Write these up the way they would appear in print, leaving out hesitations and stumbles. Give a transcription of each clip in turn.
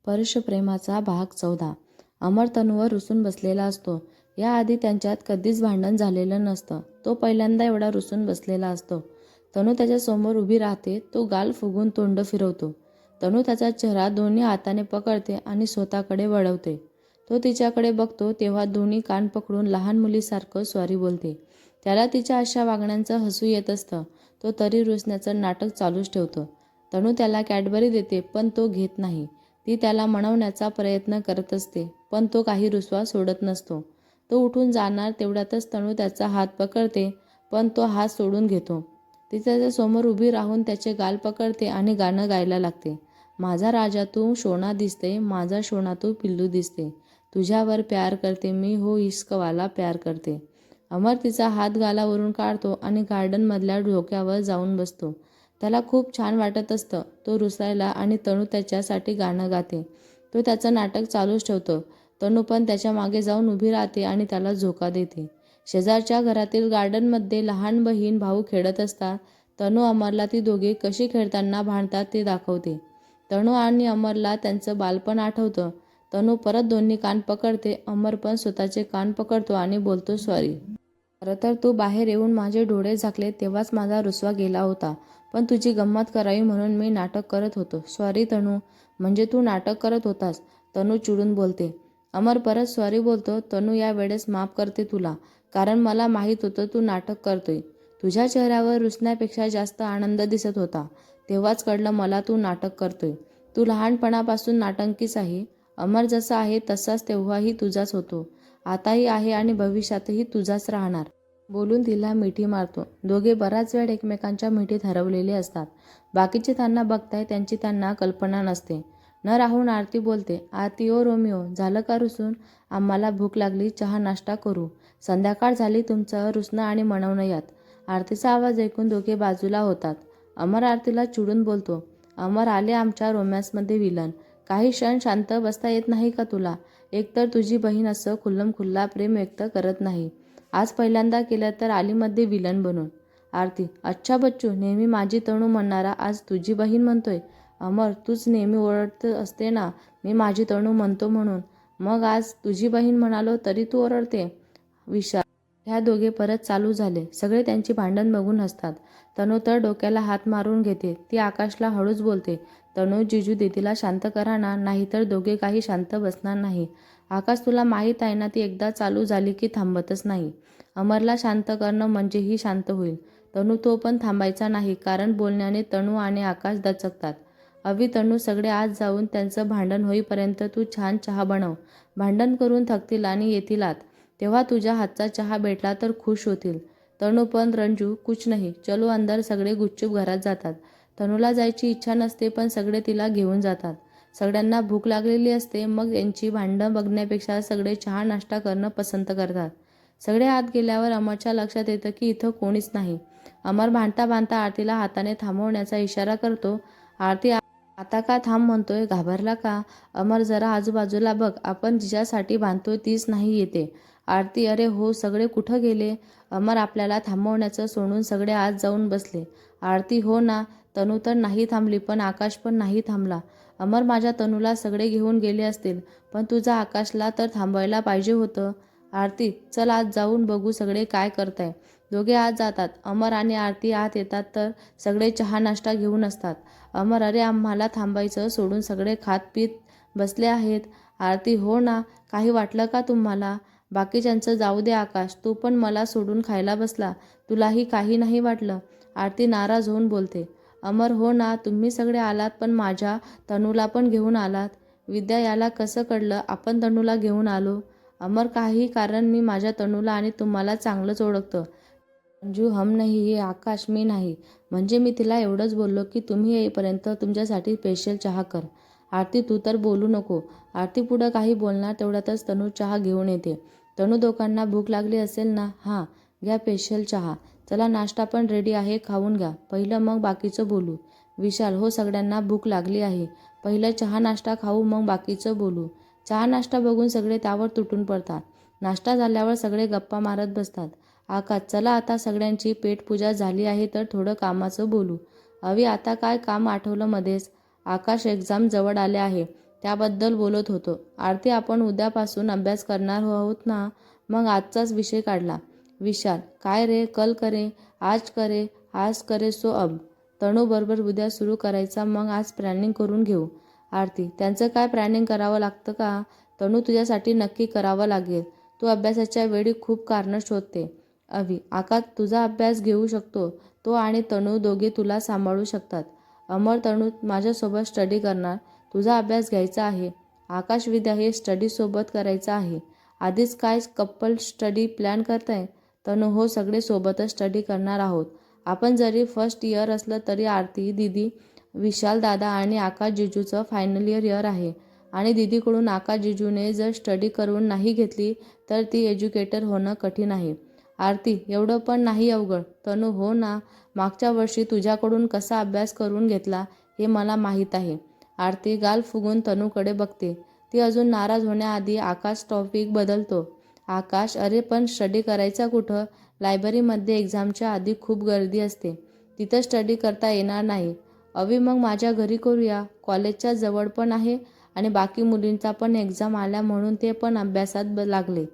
परशप्रेमाचा भाग 14. अमर तनूवर रुसून बसलेला असतो. याआधी त्यांच्यात कधीच भांडण झालेलं नसतं. तो पहिल्यांदा एवढा रुसून बसलेला असतो. तनू त्याच्यासमोर उभी राहते. तो गाल फुगून तोंड फिरवतो. तनू त्याचा चेहरा दोन्ही हाताने पकडते आणि स्वतःकडे वळवते. तो तिच्याकडे बघतो तेव्हा दोन्ही कान पकडून लहान मुलीसारखं सॉरी बोलते. त्याला तिच्या अशा वागण्यांचं हसू येत असतं. तो तरी रुसण्याचं नाटक चालूच ठेवतो. तनू त्याला कॅडबरी देते पण तो घेत नाही. ती त्याला मनवण्याचा प्रयत्न करत असते पण तो काही रुसवा सोडत नसतो. तो उठून जाणार तेवढ्यातच तनू त्याचा हात पकडते पण तो हात सोडून घेतो. ती त्याच्यासमोर उभी राहून त्याचे गाल पकडते आणि गाणं गायला लागते. माझा राजा तू सोना दिसते, माझा सोना तू पिल्लू दिसते, तुझ्यावर प्यार करते मी, हो इश्कवाला प्यार करते. अमर तिचा हात गालावरून काढतो आणि गार्डनमधल्या डोक्यावर जाऊन बसतो. त्याला खूप छान वाटत असतं. तो रुसायला आणि तनू त्याच्यासाठी गाणं गाते. तो त्याचं नाटक चालूच ठेवतो. तनू पण त्याच्या मागे जाऊन उभी राहते आणि त्याला झोका देते. शेजारच्या घरातील गार्डनमध्ये लहान बहीण भाऊ खेळत असतात. तनू अमरला ती दोघे कशी खेळताना भांडतात ते दाखवते. तनू आणि अमरला त्यांचं बालपण आठवतं. तनू परत दोन्ही कान पकडते. अमर पण स्वतःचे कान पकडतो आणि बोलतो सॉरी. खरं तर तू बाहेर येऊन माझे डोळे झाकले तेव्हाच माझा रुसवा गेला होता. पण तुझी गंमत करावी म्हणून मी नाटक करत होतो. सॉरी तनू. म्हणजे तू नाटक करत होतास? तनू चिडून बोलते. अमर परत सॉरी बोलतो. तनू या वेळेस माफ करते तुला, कारण मला माहीत होतं तू नाटक करतोय. तुझ्या चेहऱ्यावर रुसण्यापेक्षा जास्त आनंद दिसत होता. तेव्हाच कळलं मला तू नाटक करतोय. तू लहानपणापासून नाटंकीच आहे. अमर जसा आहे तसाच तेव्हाही तुझाच होतो, आताही आहे आणि भविष्यातही तुझाच राहणार. बोलून तिला मिठी मारतो. दोघे बराच वेळ एकमेकांच्या मिठीत हरवलेले असतात. बाकीचे त्यांना बघताय त्यांची त्यांना कल्पना नसते. न राहून आरती बोलते. आरती ओ रोमिओ, झालं का रुसून? आम्हाला भूक लागली, चहा नाश्ता करू. संध्याकाळ झाली, तुमचं रुसणं आणि मनवणं यात. आरतीचा आवाज ऐकून दोघे बाजूला होतात. अमर आरतीला चिडून बोलतो. अमर आले आमच्या रोमॅन्समध्ये विलन. काही क्षण शांत बसता येत नाही का तुला? एकतर तुझी बहीण असं खुल्लमखुल्ला प्रेम व्यक्त करत नाही. आज पहिल्यांदा केलं तर आलीमध्ये विलन बनून. आरती, अच्छा बच्चू, नेहमी माझी तनू म्हणणारा आज तुझी बहीण म्हणतोय. अमर, तूच नेहमी ओरडत असते ना मी माझी तनू म्हणतो म्हणून. मग आज तुझी बहीण म्हणालो तरी तू ओरडते. विशाल. ह्या दोघे परत चालू झाले. सगळे त्यांची भांडण बघून हसतात. तनू तर डोक्याला हात मारून घेते. ती आकाशला हळूच बोलते. तनू, जिजू दीदीला शांत करा ना, नाहीतर दोघे काही शांत बसणार नाही. आकाश, तुला माहीत आहे ना ती एकदा चालू झाली की थांबतच नाही. अमरला शांत करणं म्हणजेही शांत होईल. तनू, तो पण थांबायचा नाही, कारण बोलण्याने तनू आणि आकाश दचकतात. अवी, तनू, सगळे आज जाऊन त्यांचं भांडण होईपर्यंत तू छान चहा बनव. भांडण करून थकतील आणि येतील आत. तेव्हा तुझ्या हातचा चहा भेटला तर खुश होतील. तनू, पण रंजू, कुछ नाही, चलो अंदर. सगळे गुपचूप घरात जातात. तनूला जायची इच्छा नसते पण सगळे तिला घेऊन जातात. सगळ्यांना भूक लागलेली असते. मग यांची भांडणं बघण्यापेक्षा सगळे चहा नाश्ता करणं पसंत करतात. सगळे आत गेल्यावर अमरच्या लक्षात येतं की इथं कोणीच नाही. अमर भांडता भांडता आरतीला हाताने थांबवण्याचा इशारा करतो. आरती, आता का थांब म्हणतोय? घाबरला का? अमर, जरा आजूबाजूला बघ, आपण जिच्यासाठी बांधतोय तीच नाही येते. आरती, अरे हो, सगळे कुठं गेले? अमर आपल्याला थांबवण्याचं सोडून सगळे आत जाऊन बसले. आरती, हो ना. तनू तर नाही थांबली पण आकाश पण नाही थांबला. अमर, माझ्या तनूला सगळे घेऊन गेले असतील पण तुझा आकाशला तर थांबवायला पाहिजे होतं. आरती, चल आत जाऊन बघू सगळे काय करताय. दोघे आत जातात. अमर आणि आरती आत येतात तर सगळे चहा नाश्ता घेऊन असतात. अमर, अरे आम्हाला थांबायचं सोडून सगळे खात पीत बसले आहेत. आरती, हो ना. काही वाटलं का तुम्हाला? बाकीच्यांचं जाऊ दे. आकाश, तू पण मला सोडून खायला बसला, तुलाही काही नाही वाटलं? आरती नाराज होऊन बोलते. अमर, हो ना, तुम्ही सगळे आलात पण माझ्या तनूला पण घेऊन आलात. विद्या, याला कसं कळलं आपण तनूला घेऊन आलो? अमर, काही कारण मी माझ्या तनूला आणि तुम्हाला चांगलंच ओळखतं. अंजू, हम नाही, हे आकाश, मी नाही. म्हणजे मी तिला एवढंच बोललो की तुम्ही येईपर्यंत तुमच्यासाठी स्पेशल चहा कर. आरती, तू तर बोलू नको. आरती पुढं काही बोलणार तेवढ्यातच तनू चहा घेऊन येते. तनू, दोघांना भूक लागली असेल ना? हां, घ्या स्पेशल चहा. चला, नाश्ता पण रेडी आहे, खाऊन घ्या पहिलं, मग बाकीचं बोलू. विशाल, हो, सगळ्यांना भूक लागली आहे. पहिलं चहा नाश्ता खाऊ, मग बाकीचं बोलू. चहा नाश्ता बघून सगळे त्यावर तुटून पडतात. नाश्ता झाल्यावर सगळे गप्पा मारत बसतात. आकाश, चला आता सगळ्यांची पेटपूजा झाली आहे तर थोडं कामाचं बोलू. अवी, आता काय काम आठवलं मध्येच? आकाश, एक्झाम जवळ आले आहे. त्याबद्दल बोलत होतो. आरती, आपण उद्यापासून अभ्यास करणार आहोत ना? मग आजचाच विषय काढला. विशाल, काय रे, कल करे, आज करे सो अब. तनू, बरोबर उद्या सुरू करायचा, मग आज प्लॅनिंग करून घेऊ. आरती, त्यांचं काय प्लॅनिंग करावं लागतं का? तनू, तुझ्यासाठी नक्की करावं लागेल. तू अभ्यासाच्या वेळी खूप कारणं शोधते. अभि, आकाश तुझा अभ्यास घेऊ शकतो. तो आणि तनू दोघे तुला सांभाळू शकतात. अमर, तनू माझ्यासोबत स्टडी करणार. तुझा अभ्यास घ्यायचा आहे. आकाश, विद्या हे स्टडी सोबत करायचं आहे. आधीच काय कपल स्टडी प्लॅन करताय? तनू, हो, सगळे सोबतच स्टडी करणार आहोत. आपण जरी फर्स्ट इयर असलं तरी आरती दीदी, विशाल दादा आणि आकाश जिजूचं फायनल इयर आहे. आणि दीदीकडून आकाश जिजूने जर स्टडी करून नाही घेतली तर ती एज्युकेटर होणं कठीण आहे. आरती, एवढं पण नाही अवघड. तनू, हो ना, मागच्या वर्षी तुझ्याकडून कसा अभ्यास करून घेतला हे मला माहीत आहे. आरती गाल फुगून तनूकडे बघते. ती अजून नाराज होण्याआधी आकाश टॉपिक बदलतो. आकाश, अरे पण स्टडी करायचा कुठं? लायब्ररीमध्ये एक्झामच्या आधी खूप गर्दी असते. तिथं स्टडी करता येणार नाही. अवी, मग माझ्या घरी करूया. कॉलेजच्या जवळ पण आहे आणि बाकी मुलींचा पण एक्झाम आल्या म्हणून ते पण अभ्यासात लागले.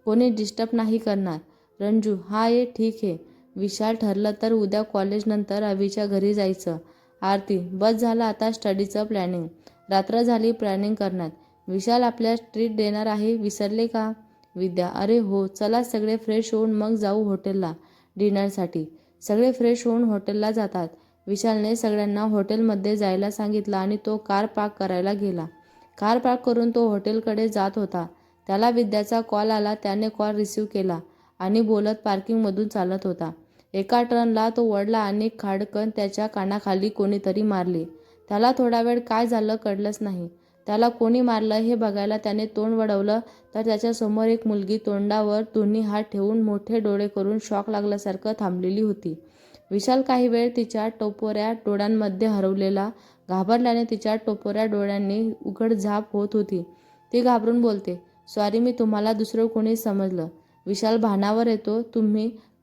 कोणी डिस्टर्ब नाही करणार. रंजू, हा ये ठीक आहे. विशाल, ठरलं तर उद्या कॉलेजनंतर अवीच्या घरी जायचं. आरती, बस झालं आता स्टडीचं प्लॅनिंग. रात्र झाली प्लॅनिंग करण्यात. विशाल आपल्या ट्रीट देणार आहे, विसरले का? विद्या, अरे हो, चला सगळे फ्रेश होऊन मग जाऊ हॉटेलला डिनरसाठी. सगळे फ्रेश होऊन हॉटेलला जातात. विशालने सगळ्यांना हॉटेलमध्ये जायला सांगितलं आणि तो कार पार्क करायला गेला. कार पार्क करून तो हॉटेलकडे जात होता. त्याला विद्याचा कॉल आला. त्याने कॉल रिसीव्ह केला आणि बोलत पार्किंगमधून चालत होता. एका टर्नला तो वळला आणि खाडकन त्याच्या कानाखाली कोणीतरी मारली. त्याला थोडा वेळ काय झालं कळलंच नाही. त्याला कोणी मारलं हे बघायला त्याने तोंड वळवलं तर त्याच्यासमोर एक मुलगी तोंडावर दोन्ही हात ठेवून मोठे डोळे करून शॉक लागल्यासारखं थांबलेली होती. विशाल काही वेळ तिच्या टपोऱ्या डोळ्यांमध्ये हरवलेला. घाबरल्याने तिच्या टपोऱ्या डोळ्यांनी उघडझाप होत होती. ती घाबरून बोलते, सॉरी, मी तुम्हाला दुसरं कोणी समजलं. विशाल भानावर येतो,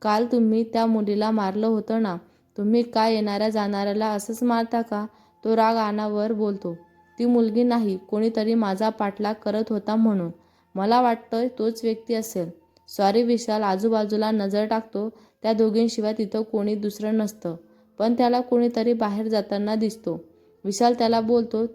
काल तुम्ही त्या मुलीला मारलं होतं ना? तुम्ही काय येणाऱ्या जाणाऱ्याला असंच मारता का? तो राग आणावर बोलतो. ती मुलगी नाही, कोणीतरी माझा पाठलाग करत होता म्हणून. मला वाटतं तोच व्यक्ती असेल. सॉरी. विशाल आजूबाजूला नजर टाकतो. त्या दोघींशिवाय तिथं कोणी दुसरं नसतं. पण त्याला कोणीतरी बाहेर जाताना दिसतो. विशाल त्याला बोलतो,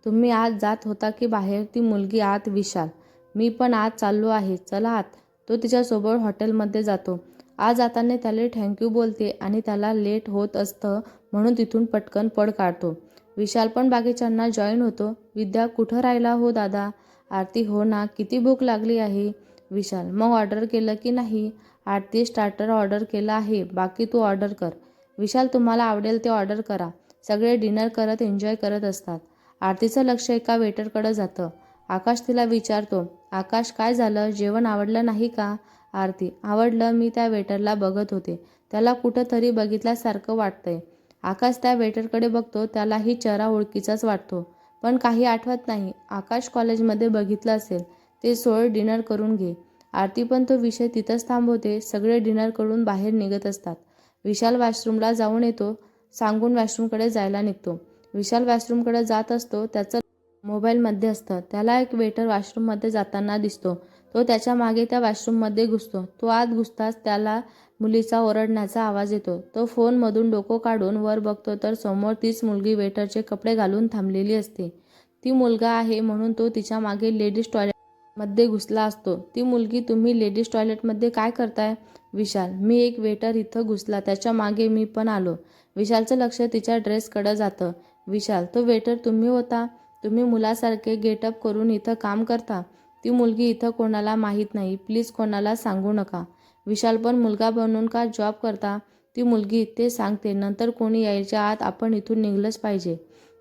तुम्ही आत जात होता की बाहेर? ती मुलगी, आत. विशाल, मी पण आत चाललो आहे, चला आत. तो तिच्यासोबत हॉटेलमध्ये जातो. आज जाताना त्याला थँक्यू बोलते आणि त्याला लेट होत असतं म्हणून तिथून पटकन पळ काढतो. विशाल पण बाकीच्यांना जॉईन होतो. विद्या, कुठं राहिला हो दादा? आरती, हो ना, किती भूक लागली आहे. विशाल, मग ऑर्डर केलं की नाही? आरती, स्टार्टर ऑर्डर केलं आहे, बाकी तू ऑर्डर कर. विशाल, तुम्हाला आवडेल ते ऑर्डर करा. सगळे डिनर करत एन्जॉय करत असतात. आरतीचं लक्ष एका वेटरकडे जातं. आकाश तिला विचारतो, आकाश काय झालं, जेवण आवडलं नाही का? आरती, आवडलं. मी त्या वेटरला बघत होते, त्याला कुठंतरी बघितल्यासारखं वाटतंय. आकाश त्या वेटरकडे बघतो. त्यालाही चेहरा ओळखीचाच वाटतो, पण काही आठवत नाही. आकाश कॉलेजमध्ये बघितलं असेल. ते सोड, डिनर करून घे. आरती पण तो विषय तिथंच थांबवते. सगळे डिनर करून बाहेर निघत असतात. विशाल वॉशरूमला जाऊन येतो सांगून वॉशरूमकडे जायला निघतो. विशाल वॉशरूमकडे जात असतो. त्याचं मोबाईलमध्ये असतं. त्याला एक वेटर वॉशरूममध्ये जाताना दिसतो. तो त्याच्या मागे त्या वॉशरूममध्ये घुसतो. तो आत घुसताच त्याला मुलीचा ओरडण्याचा आवाज येतो. तो फोनमधून डोकं काढून वर बघतो तर समोर तीच मुलगी वेटरचे कपडे घालून थांबलेली असते. ती मुलगा आहे म्हणून तो तिच्या मागे लेडीज टॉयलेटमध्ये घुसला असतो. ती मुलगी, तुम्ही लेडीज टॉयलेटमध्ये काय करताय? विशाल, मी एक वेटर इथं घुसला, त्याच्या मागे मी पण आलो. विशालचं लक्ष तिच्या ड्रेसकडे जातं. विशाल, तो वेटर तुम्ही होता? तुम्ही मुलासारखे गेटअप करून इथं काम करता? ती मुलगी, इथं कोणाला माहीत नाही, प्लीज कोणाला सांगू नका. विशाल, पण मुलगा बनून का जॉब करता? ती मुलगी, ते सांगते नंतर, कोणी यायच्या आत आपण इथून निघलंच पाहिजे.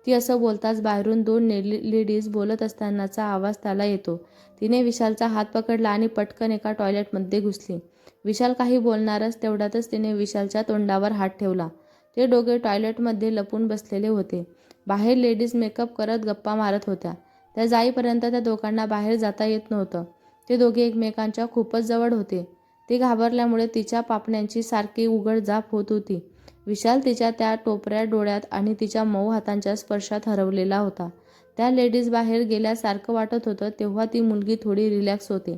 ती असं बोलताच बाहेरून दोन लेडीज बोलत असतानाचा आवाज त्याला येतो. तिने विशालचा हात पकडला आणि पटकन एका टॉयलेटमध्ये घुसली. विशाल काही बोलणारच तेवढ्यातच तिने विशालच्या तोंडावर हात ठेवला. ते दोघे टॉयलेटमध्ये लपून बसलेले होते. बाहेर लेडीज मेकअप करत गप्पा मारत होत्या. त्या जाईपर्यंत त्या दोघांना बाहेर जाता येत नव्हतं. ते दोघे एकमेकांच्या खूपच जवळ होते. ती घाबरल्यामुळे तिच्या पापण्यांची सारखी उघडझाप होत होती. विशाल तिच्या त्या टोपऱ्या डोळ्यात आणि तिच्या मऊ हातांच्या स्पर्शात हरवलेला होता. त्या लेडीज बाहेर गेल्यासारखं वाटत होतं तेव्हा ती मुलगी थोडी रिलॅक्स होते.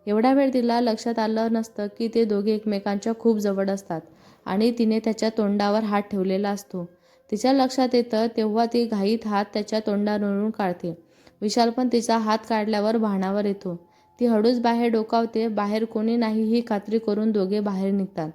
एवढा वेळ तिला लक्षात आलं नसतं की ते दोघे एकमेकांच्या खूप जवळ असतात आणि तिने त्याच्या तोंडावर हात ठेवलेला असतो. तिच्या लक्षात येतं तेव्हा ती घाईत हात त्याच्या तोंडावरून काढते. विशाल पण तिचा हात काढल्यावर भानावर येतो. ती हळूच बाहेर डोकावते. बाहेर कोणी नाही ही खात्री करून दोघे बाहेर निघतात.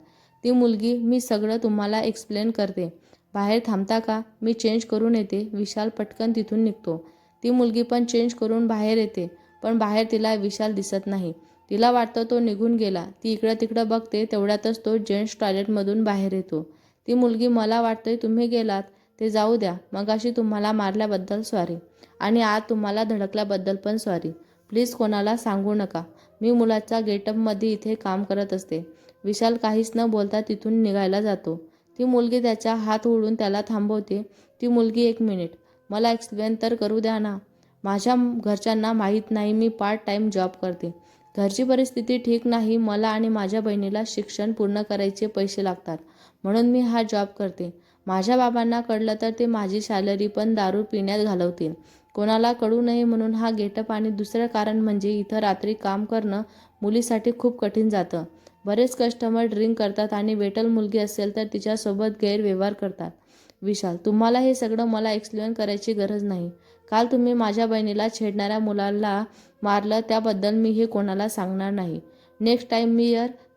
ती मुलगी, मी सगळं तुम्हाला एक्सप्लेन करते. बाहेर थांबता का? मी चेंज करून येते. विशाल पटकन तिथून निघतो. ती मुलगी पण चेंज करून बाहेर येते. पण बाहेर तिला विशाल दिसत नाही. तिला वाटतं तो निघून गेला. ती इकडं तिकडं बघते. तेवढ्यातच तो जेंट्स टॉयलेटमधून बाहेर येतो. ती मुलगी, मला वाटतंय तुम्ही गेलात. ते जाऊ द्या. मगाशी तुम्हाला मारल्याबद्दल सॉरी. आणि आज तुम्हाला धडकल्याबद्दल पण सॉरी. प्लीज कोणाला सांगू नका. मी मुलाचा गेटअपमध्ये इथे काम करत असते. विशाल काहीच न बोलता तिथून निघायला जातो. ती मुलगी त्याचा हात ओढून त्याला थांबवते. ती मुलगी, एक मिनिट, मला एक्सप्लेन तर करू द्या ना. माझ्या घरच्यांना माहीत नाही मी पार्ट टाईम जॉब करते. घरची परिस्थिती ठीक नाही. मला आणि माझ्या बहिणीला शिक्षण पूर्ण करायचे पैसे लागतात. म्हणून मी हा जॉब करते. माझ्या बाबांना कळलं तर ते माझी सॅलरी पण दारू पिण्यात घालवतील. कोणाला कळू नये म्हणून हा गेटअप. आणि दुसरं कारण म्हणजे इथं रात्री काम करणं मुलीसाठी खूप कठीण जातं. बरेच कस्टमर ड्रिंक करतात आणि वेटर मुलगी असेल तर तिच्यासोबत गैरव्यवहार करतात. विशाल, तुम्हाला हे सगळं मला एक्सप्लेन करायची गरज नाही. काल तुम्ही माझ्या बहिणीला छेडणाऱ्या मुलाला मारलं त्याबद्दल मी हे कोणाला सांगणार नाही. नेक्स्ट टाईम मी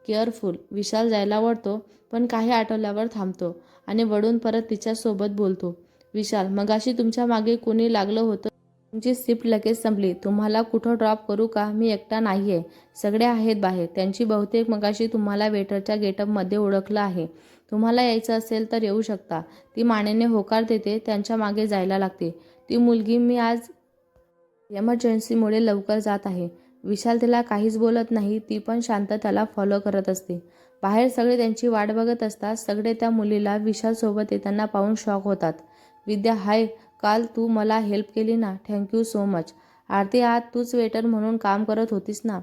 केअरफुल. विशाल जायला वळतो पण काही आठवल्यावर थांबतो आणि वळून परत तिच्यासोबत बोलतो. विशाल, मगाशी तुमच्या मागे कोणी लागलं होतं? तुमची शिफ्ट लगेच संपली. तुम्हाला कुठं ड्रॉप करू का? मी एकटा नाही आहे. सगळे आहेत बाहेर. त्यांची बहुतेक मगाशी तुम्हाला वेटरच्या गेटअपमध्ये ओळखलं आहे. तुम्हाला यायचं असेल तर येऊ शकता. ती मानेने होकार देते. त्यांच्या मागे जायला लागते. ती मुलगी, मी आज एमर्जन्सीमुळे लवकर जात आहे. विशाल तिला काहीच बोलत नाही. ती पण शांत त्याला फॉलो करत असते. बाहेर सगळे त्यांची वाट बघत असतात. सगळे त्या मुलीला विशालसोबत येताना पाहून शॉक होतात. विद्या, हाय, काल तू मला हेल्प केली ना, थँक्यू सो मच. आरती, आज तूच वेटर म्हणून काम करत होतीस ना?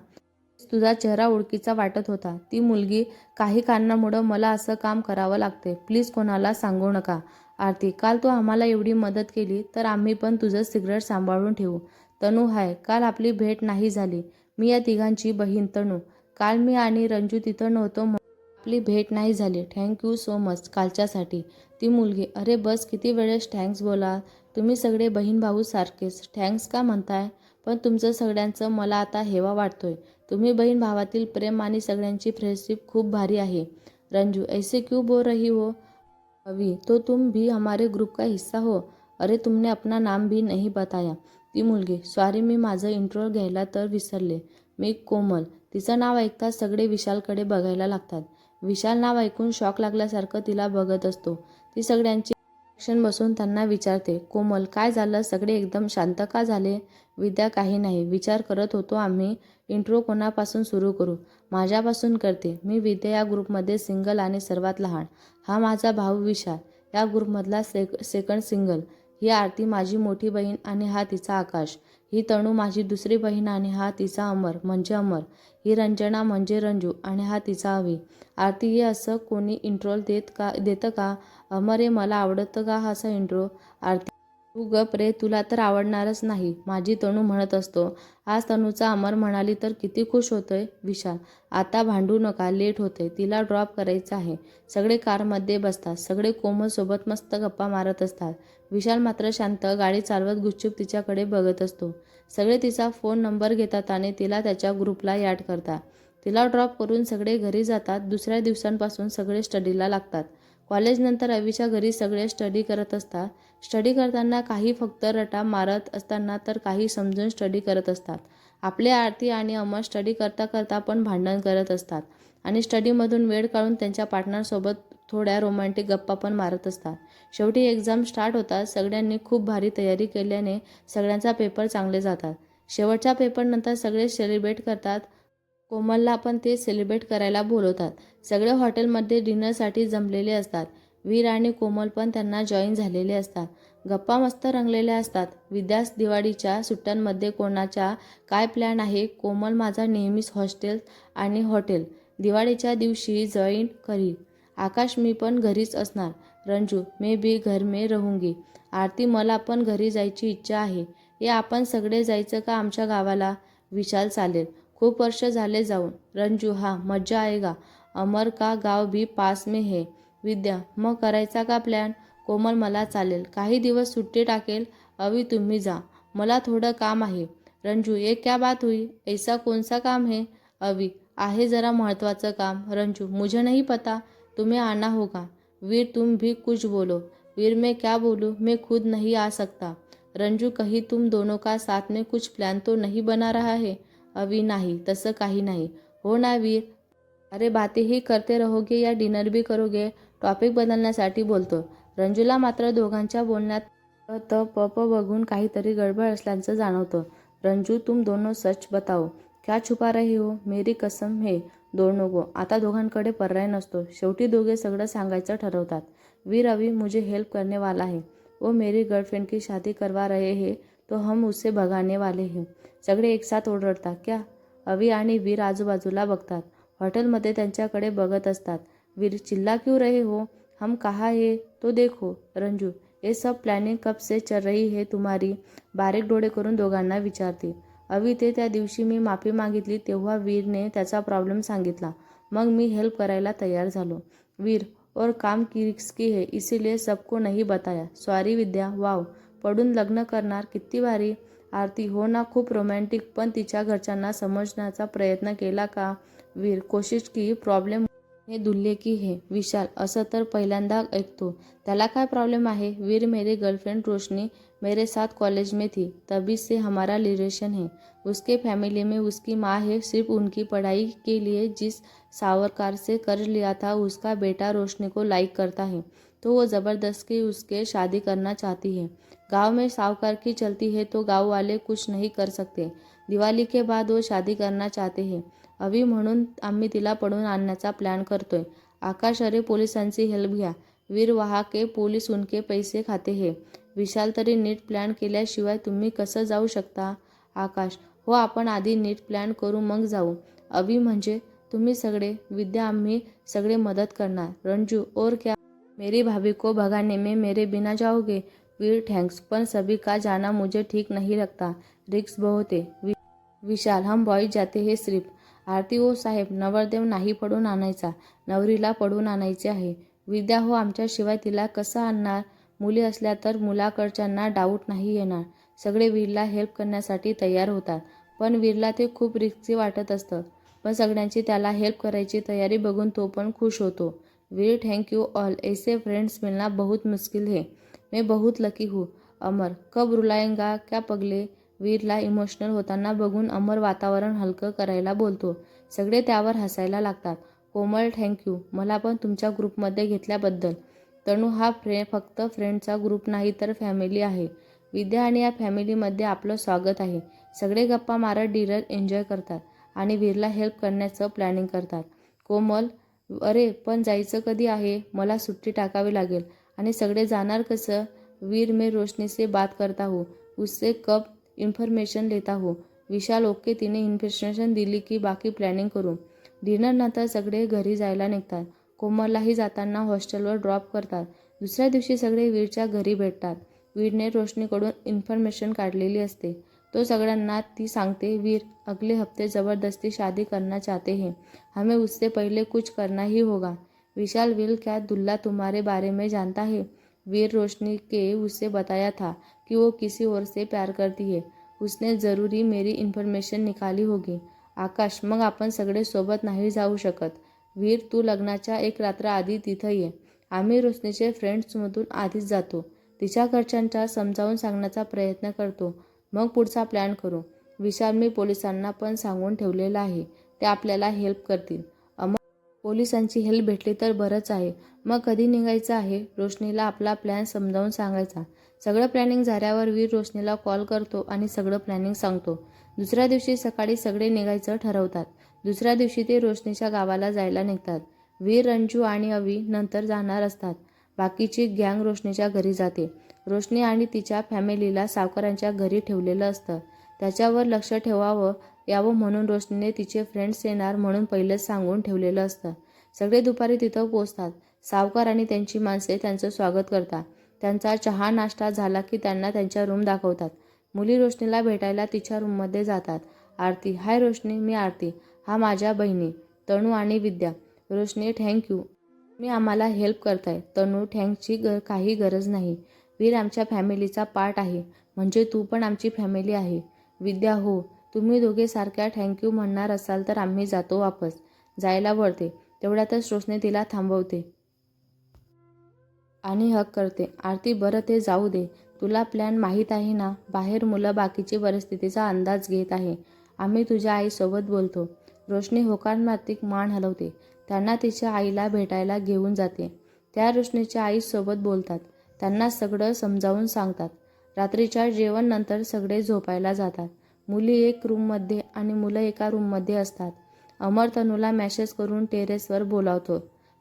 तुझा चेहरा ओळखीचा वाटत होता. ती मुलगी, काही कारणामुळं मला असं काम करावं लागते. प्लीज कोणाला सांगू नका. आरती, काल तू आम्हाला एवढी मदत केली तर आम्ही पण तुझं सिक्रेट सांभाळून ठेवू. तनू, हाय, काल आपली भेट नाही झाली. मी या तिघांची बहीण तनू. काल मी आणि रंजू तिथं नव्हतो म्हणून आपली भेट नाही झाली. थँक्यू सो मच कालच्यासाठी. ती मुलगी, अरे बस, किती वेळेस थँक्स बोला. तुम्ही सगळे बहीण भाऊ सारखेच. थँक्स का म्हणताय? पण तुमचं सगळ्यांचं मला आता हेवा वाटतोय. तुम्ही बहीण भावातील प्रेम आणि सगळ्यांची फ्रेंडशिप खूप भारी आहे. रंजू, ऐसे क्यों बोल रही हो अभी, तो तुम भी हमारे ग्रुप का हिस्सा हो. अरे तुमने अपना नाम भी नहीं बताया. ती मुलगी, सॉरी, मी माझं इंट्रो घ्यायला तर विसरले. मी कोमल. तिचं नाव ऐकताच सगळे विशालकडे बघायला लागतात. विशाल नाव ऐकून शॉक लागल्यासारखं तिला बघत असतो. ती सगळ्यांची ॲक्शन बसून त्यांना विचारते, कोमल, काय झालं? सगळे एकदम शांत का झाले? विद्या, काही नाही, विचार करत होतो आम्ही इंट्रो कोणापासून सुरू करू. माझ्यापासून करते. मी विद्या, या ग्रुपमध्ये सिंगल आणि सर्वात लहान. हा माझा भाऊ विशाल, या ग्रुपमधला सेकंड सिंगल. ही आरती माझी मोठी बहीण आणि हा तिचा आकाश. ही तणू माझी दुसरी बहीण आणि हा तिचा अमर म्हणजे अमर. ही रंजना म्हणजे रंजू आणि हा तिचा अवी. आरती, हे असं कोणी इंट्रो देतं का? अमर, हे मला आवडतं का असा इंट्रो? आरती, तू गप रे, तुला तर आवडणारच नाही. माझी तणू म्हणत असतो. आज तणूचा अमर म्हणाली तर किती खुश होतोय. विशाल, आता भांडू नका, लेट होतंय. तिला ड्रॉप करायचं आहे. सगळे कारमध्ये बसतात. सगळे कोमलसोबत मस्त गप्पा मारत असतात. विशाल मात्र शांत गाडी चालवत गुपचूप तिच्याकडे बघत असतो. सगळे तिचा फोन नंबर घेतात आणि तिला त्याच्या ग्रुपला ॲड करतात. तिला ड्रॉप करून सगळे घरी जातात. दुसऱ्या दिवसांपासून सगळे स्टडीला लागतात. कॉलेजनंतर अवीच्या घरी सगळे स्टडी करत असतात. स्टडी करताना काही फक्त रटा मारत असताना तर काही समजून स्टडी करत असतात. आपले आरती आणि अमर स्टडी करता करता पण भांडण करत असतात आणि स्टडीमधून वेळ काढून त्यांच्या पार्टनरसोबत थोड्या रोमॅन्टिक गप्पा पण मारत असतात. शेवटी एक्झाम स्टार्ट होतात. सगळ्यांनी खूप भारी तयारी केल्याने सगळ्यांचा पेपर चांगले जातात. शेवटच्या पेपरनंतर सगळे सेलिब्रेट करतात. कोमलला पण ते सेलिब्रेट करायला बोलवतात. सगळे हॉटेलमध्ये डिनरसाठी जमलेले असतात. वीर आणि कोमल पण त्यांना जॉईन झालेले असतात. गप्पा मस्त रंगलेल्या असतात. विद्यास दिवाळीच्या सुट्ट्यांमध्ये कोणाच्या काय प्लॅन आहे? कोमल, माझा नेहमीच हॉस्टेल आणि हॉटेल. दिवाळीच्या दिवशी जॉईन करील. आकाश, मी पण घरीच असणार. रंजू, मैं भी घर में रहूंगी. आरती, मला पण घरी जायची इच्छा आहे. या आपण सगळे जायचं का आमच्या गावाला? विशाल चालेल. खूप वर्ष झाले जाऊन. रंजू हा मज्जा आएगा. अमर का गाव भी पास में है. विद्या मग करायचा का प्लॅन? कोमल मला चालेल. काही दिवस सुट्टी टाकेल. अवी तुम्ही जा. मला थोडं काम आहे. रंजू ये क्या बात हुई? ऐसा कौन सा काम है? अवी आहे जरा महत्त्वाचं काम. रंजू मुझे नहीं पता. तुम्हें आना होगा. वीर तुम भी कुछ बोलो. वीर मैं क्या बोलूँ? मैं खुद नहीं आ सकता. रंजू कहीं तुम दोनों का साथ में कुछ प्लान तो नहीं बना रहा है? अवी नाही तसं काही नाही. हो ना वीर? अरे बातें ही करते रहोगे या डिनर भी करोगे? टॉपिक बदलण्यासाठी बोलतो. रंजूला मात्र दोघांच्या बोलण्यात पप बघून काहीतरी गडबड असल्याचं जाणवतं. रंजू तुम दोनों सच बताओ. क्या छुपा रहे हो? मेरी कसम है दोनों को. आता दोघांकडे पर्याय नसतो. शेवटी दोघे सगळं सांगायचं ठरवतात. वीर अभी मुझे हेल्प करने वाला है. वो मेरी गर्लफ्रेंड की शादी करवा रहे हैं तो हम उसे भगाने वाले हैं. सगळे एकसाथ ओरडतात. क्या? अवी आणि वीर आजूबाजूला बघतात. हॉटेलमध्ये त्यांच्याकडे बघत असतात. वीर चिल्ला क्यों रहे हो? हम कहाँ है तो देखो. रंजू ये सब प्लॅनिंग कब से चल रही है तुम्हारी? बारीक डोळे करून दोघांना विचारते. अवी ते त्या दिवशी मी माफी मागितली तेव्हा वीरने त्याचा प्रॉब्लेम सांगितला. मग मी हेल्प करायला तयार झालो. वीर और काम की रिस्की है इसीलिए सबको नहीं बताया. सॉरी विद्या. वाव पडून लग्न करणार किती भारी. आरती हो ना खूप रोमॅन्टिक. पण तिच्या घरच्यांना समजण्याचा प्रयत्न केला का? वीर कोशिश की. प्रॉब्लेम हे दुल्हे की है. विशाल असं तर पहिल्यांदा ऐकतो. त्याला काय प्रॉब्लेम आहे? वीर मेरी गर्लफ्रेंड रोशनी मेरे साथ कॉलेज में थी तभी से हमारा रिलेशन है. उसके फैमिली में उसकी माँ है. सिर्फ उनकी पढ़ाई के लिए जिस सावकार से कर्ज लिया था उसका बेटा रोशनी को लाइक करता है तो वो ज़बरदस्ती उसके शादी करना चाहती है. गांव में सावकार की चलती है तो गांव वाले कुछ नहीं कर सकते. दिवाली के बाद वो शादी करना चाहते हैं. अवी म्हणून आम्ही तिला पळून आणण्याचा प्लॅन करतोय. आकाश अरे पोलिसांची हेल्प घ्या. वीर वहाँ के पोलीस उनके पैसे खाते हैं. विशाल तरी नीट प्लॅन केल्याशिवाय तुम्ही कसं जाऊ शकता? आकाश हो आपण आधी नीट प्लॅन करू मग जाऊ. अवी म्हणजे तुम्ही सगळे? विद्या आम्ही सगळे मदत करणार. रंजू और क्या? मेरी भाभी को भगाने में मेरे बिना जाओगे? वीर थैंक्स पण सभी का जाना मुझे ठीक नहीं लगता. रिस्क बहुत है. विशाल हम बॉयज जाते हैं सिर्फ. आरती ओ साहेब नवरदेव नाही पडून आणायचा. नवरीला पडून आणायचे आहे. विद्या हो आमच्याशिवाय तिला कसं आणणार? मुली असल्या तर मुलाकडच्यांना डाऊट नाही येणार. सगळे वीरला हेल्प करण्यासाठी तयार होतात. पण वीरला ते खूप रिस्की वाटत असतं. पण सगळ्यांची त्याला हेल्प करायची तयारी बघून तो पण खुश होतो. वीर थैंक यू ऑल. ऐसे फ्रेंड्स मिलना बहुत मुश्किल है. मैं बहुत लकी हूँ. अमर कब रुलाएंगा क्या पगले? वीरला इमोशनल होताना बघून अमर वातावरण हलकं करायला बोलतो. सगळे त्यावर हसायला लागतात. कोमल थँक्यू मला पण तुमच्या ग्रुपमध्ये घेतल्याबद्दल. तनू हा फक्त फ्रेंडचा ग्रुप नाही तर फॅमिली आहे. विद्या आणि या फॅमिलीमध्ये आपलं स्वागत आहे. सगळे गप्पा मारत डिनर एन्जॉय करतात आणि वीरला हेल्प करण्याचं प्लॅनिंग करतात. कोमल अरे पण जायचं कधी आहे? मला सुट्टी टाकावी लागेल. आणि सगळे जाणार कसं? वीर मैं रोशनी से बात करता हूँ. उससे कब इन्फॉर्मेशन लेता हूँ. विशाल ओके तिने इन्फॉर्मेशन दिली की बाकी प्लॅनिंग करू. डिनरनंतर सगळे घरी जायला निघतात. कोमललाही जाताना हॉस्टेलवर ड्रॉप करतात. दुसऱ्या दिवशी सगळे वीरच्या घरी भेटतात. वीरने रोशनीकडून इन्फॉर्मेशन काढलेली असते. तो सगळ्यांना ती सांगते. वीर अगले हफ्ते ज़बरदस्ती शादी करना चाहते हैं. हमें उससे पहले कुछ करना ही होगा. विशाल विल क्या दुल्हा तुम्हारे बारे में जानता है? वीर रोशनी के उसे बताया था कि वो किसी और से प्यार करती है. उसने ज़रूरी मेरी इन्फॉर्मेशन निकाली होगी. आकाश मग आपण सगळे सोबत नाही जाऊ शकत. वीर तू लग्नाच्या एक रात्र आधी तिथं ये. आम्ही रोशनीचे फ्रेंड्समधून आधीच जातो. तिच्या घरच्यांच्या समजावून सांगण्याचा प्रयत्न करतो. मग पुढचा प्लॅन करू. विशाल मी पोलिसांना पण सांगून ठेवलेलं आहे. ते आपल्याला हेल्प करतील. पोलिसांची हेल्प भेटली तर बरंच आहे. मग कधी निघायचं आहे? रोशनीला आपला प्लॅन समजावून सांगायचा. सगळं प्लॅनिंग झाल्यावर वीर रोशनीला कॉल करतो आणि सगळं प्लॅनिंग सांगतो. दुसऱ्या दिवशी सकाळी सगळे निघायचं ठरवतात. दुसऱ्या दिवशी ते रोशनीच्या गावाला जायला निघतात. वीर रंजू आणि अवी नंतर जाणार असतात. बाकीची गँग रोशनीच्या घरी जाते. रोशनी आणि तिच्या फॅमिलीला सावकारांच्या घरी ठेवलेलं असतं. त्याच्यावर लक्ष ठेवावं यावं म्हणून रोशनीने तिचे फ्रेंड्स येणार म्हणून पहिलेच सांगून ठेवलेलं असतं. सगळे दुपारी तिथं पोचतात. सावकार आणि त्यांची माणसे त्यांचं स्वागत करतात. त्यांचा चहा नाश्ता झाला की त्यांना त्यांच्या रूम दाखवतात. मुली रोशनीला भेटायला तिच्या रूममध्ये जातात. आरती, हाय रोशनी, मी आरती, हा माझ्या बहिणी तनू आणि विद्या. रोशनी, थँक्यू, मी आम्हाला हेल्प करताय. तनू, थँक्सची काही गरज नाही. वीर आमच्या फॅमिलीचा पार्ट आहे, म्हणजे तू पण आमची फॅमिली आहे. विद्या, हो, तुम्ही दोघे सारख्या थँक्यू म्हणणार असाल तर आम्ही जातो वापस. जायला वळते तेवढ्यातच रोशनी तिला थांबवते आणि हक करते. आरती, बरं ते जाऊ दे, तुला प्लॅन माहीत आहे ना? बाहेर मुलं बाकीची परिस्थितीचा अंदाज घेत आहे. आम्ही तुझ्या आईसोबत बोलतो. रोशनी होकारार्थी मान हलवते. त्यांना तिच्या आईला भेटायला घेऊन जाते. त्या रोशनीच्या आईसोबत बोलतात. त्यांना सगळं समजावून सांगतात. रात्रीच्या जेवण नंतर सगळे झोपायला जातात. मुली एक रूममध्ये आणि मुलं एका रूममध्ये असतात. अमर तनूला मेसेज करून टेरेसवर बोलावतो.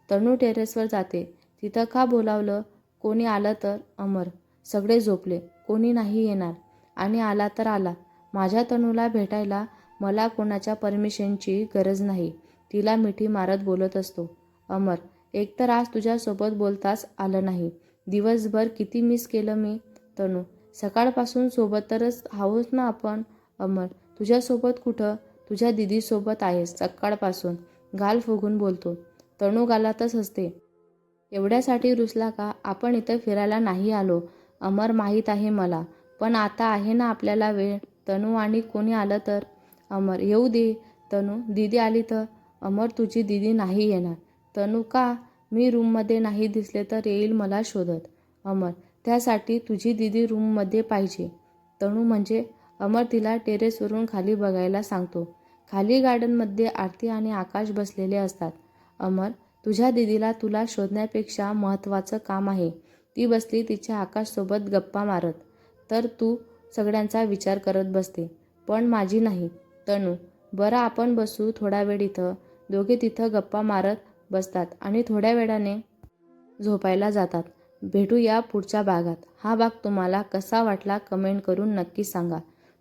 तनू टेरेसवर जाते. तिथं का बोलावलं? कोणी आलं तर? अमर, सगळे झोपले, कोणी नाही येणार, आणि आला तर आला. माझ्या तनूला भेटायला मला कोणाच्या परमिशनची गरज नाही. तिला मिठी मारत बोलत असतो. अमर, एकतर आज तुझ्यासोबत बोलताच आलं नाही. दिवसभर किती मिस केलं मी. तनू, सकाळपासून सोबतच आहोत ना आपण. अमर, तुझ्यासोबत कुठं? तुझ्या दिदीसोबत आहेस सकाळपासून. गाल फुगून बोलतो. तनू गालातच हसते. एवढ्यासाठी रुसला का? आपण इथं फिरायला नाही आलो. अमर, माहीत आहे मला, पण आता आहे ना आपल्याला वेळ. तनू, आणि कोणी आलं तर? अमर, येऊ दे. तनू, दीदी आली तर? अमर, तुझी दीदी नाही येणार. तनू, का? मी रूममध्ये नाही दिसले तर येईल मला शोधत. अमर, त्यासाठी तुझी दीदी रूममध्ये पाहिजे. तनू, म्हणजे? अमर तिला टेरेसवरून खाली बघायला सांगतो. खाली गार्डनमध्ये आरती आणि आकाश बसलेले असतात. अमर, तुझ्या दीदीला तुला शोधण्यापेक्षा महत्त्वाचं काम आहे. ती बसली तिच्या आकाशसोबत गप्पा मारत. तर तू सगळ्यांचा विचार करत बसते, पण माझी नाही. तनू, बरं आपण बसू थोडा वेळ इथं. दोघे तिथं गप्पा मारत बसतात आणि थोड्या वेळाने झोपायला जातात. भेटूया पुढच्या भागात. हा भाग तुम्हाला कसा वाटला कमेंट करून नक्की सांगा.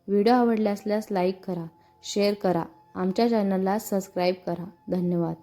व्हिडिओ आवडला असल्यास लाईक करा, शेअर करा, आमच्या चॅनलला सबस्क्राईब करा. धन्यवाद.